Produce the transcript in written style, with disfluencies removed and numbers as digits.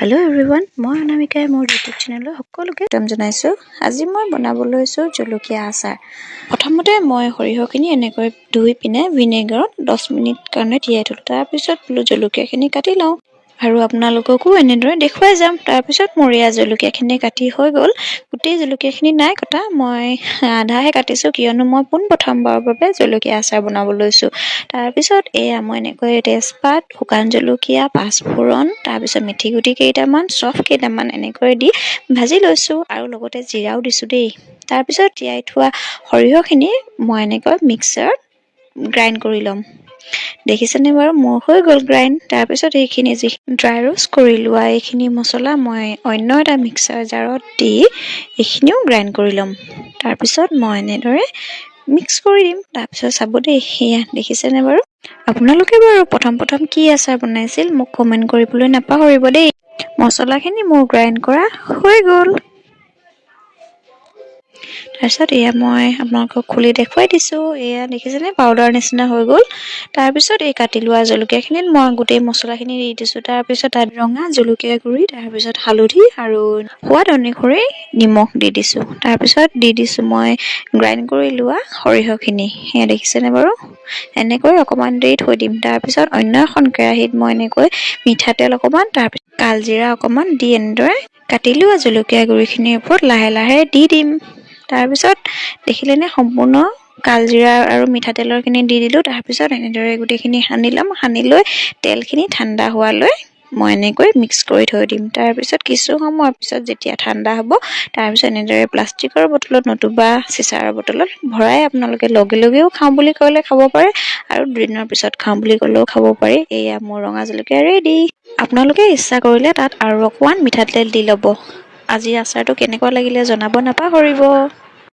Hello everyone, মই অনামিকাই মোৰ YouTube চেনেললৈ সকলোকে স্বাগতম জনাইছো। আজি মই বনাব লৈছো জলকীয়া আচাৰ। প্ৰথমতে মই সৰিয়হখিনি এনেকৈ ধুই পিনে ভিনেগাৰত 10 মিনিট কাৰণে তিয়াই থলো। তাৰ পিছত জলকীয়াখিনি কাটি লওঁ আৰু আপোনালোককো এনেদৰে দেখুৱাই যাম। তাৰ পিছত মোৰ জলকীয়াখিনি কাটি হৈ গ'ল। গোটেই জলকীয়াখিনি নাই কটা, মই আধাহে কাটিছো কিয়নো মই প্ৰথমবাৰৰ বাবে জলকীয়া আচাৰ বনাব লৈছো। তাৰ পিছত মই এনেকৈ তেজপাত, শুকান জলকীয়া, পাঁচফোৰণ, তাৰ পিছত মেথি গুটি কেইটামান, চফ কেইটামান এনেকৈ দি ভাজি লৈছো আৰু লগতে জিৰাও দিছো দেই। তাৰ পিছত তিয়াই থোৱা সৰিয়হখিনি মই এনেকৈ মিক্সাৰত গ্ৰাইণ্ড কৰি ল'ম। দেখিছেনে বাৰু মোৰ হৈ গ'ল গ্ৰাইণ্ড। তাৰ পিছত এইখিনি যি ড্ৰাই ৰোষ্ট কৰি লোৱা এইখিনি মছলা মই অন্য এটা মিক্সাৰ জাৰত দি এইখিনিও গ্ৰাইণ্ড কৰি ল'ম। তাৰ পিছত মই এনেদৰে মিক্স কৰি দিম। তাৰ পিছত চাব দেই, সেয়া দেখিছেনে বাৰু। আপোনালোকে বাৰু প্ৰথম কি আচাৰ বনাইছিল মোক কমেণ্ট কৰিবলৈ নাপাহৰিব দেই। মছলাখিনি মোৰ গ্ৰাইণ্ড কৰা হৈ গ'ল। তাৰপিছত মই আপোনালোকক খুলি দেখুৱাই দিছো। দেখিছেনে পাউডাৰ নিচিনা হৈ গ'ল। তাৰপিছত কাটি লোৱা জলকীয়াখিনিত মই গোটেই মছলাখিনি দি দিছো। তাৰপিছত তাত ৰঙা জলকীয়া গুড়ি, তাৰপিছত হালধি আৰু সোৱাদ অনুসৰি নিমখ দি দিছো। তাৰপিছত দি দিছো মই গ্ৰাইণ্ড কৰি লোৱা সৰিয়হখিনি। দেখিছেনে বাৰু। এনেকৈ অকণমান দেৰি থৈ দিম। তাৰপিছত অন্য এখন কেৰাহীত মই এনেকৈ মিঠাতেল অকণমান, তাৰপিছত কালজিৰা অকণমান দি এনেদৰে কাটি লোৱা জলকীয়া গুড়িখিনিৰ ওপৰত লাহে লাহে দি দিম। তাৰপিছত দেখিলেনে সম্পূৰ্ণ কালজিৰা আৰু মিঠাতেলৰ খিনি দি দিলো। তাৰপিছত এনেদৰে গোটেইখিনি সানি ল'ম। সানি লৈ তেলখিনি ঠাণ্ডা হোৱালৈ মই এনেকৈ মিক্স কৰি থৈ দিম। তাৰপিছত কিছু সময়ৰ পিছত যেতিয়া ঠাণ্ডা হ'ব, তাৰপিছত এনেদৰে প্লাষ্টিকৰ বটলত নতুবা চিচাৰ বটলত ভৰাই আপোনালোকে লগেও খাওঁ বুলি ক'লে খাব পাৰে আৰু দুদিনৰ পিছত খাওঁ বুলি ক'লেও খাব পাৰি। মোৰ ৰঙা জলকীয়া ৰেডি। আপোনালোকে ইচ্ছা কৰিলে তাত আৰু অকণমান মিঠাতেল দি ল'ব। আজিৰ আচাৰটো কেনেকুৱা লাগিলে জনাব নাপাহৰিব।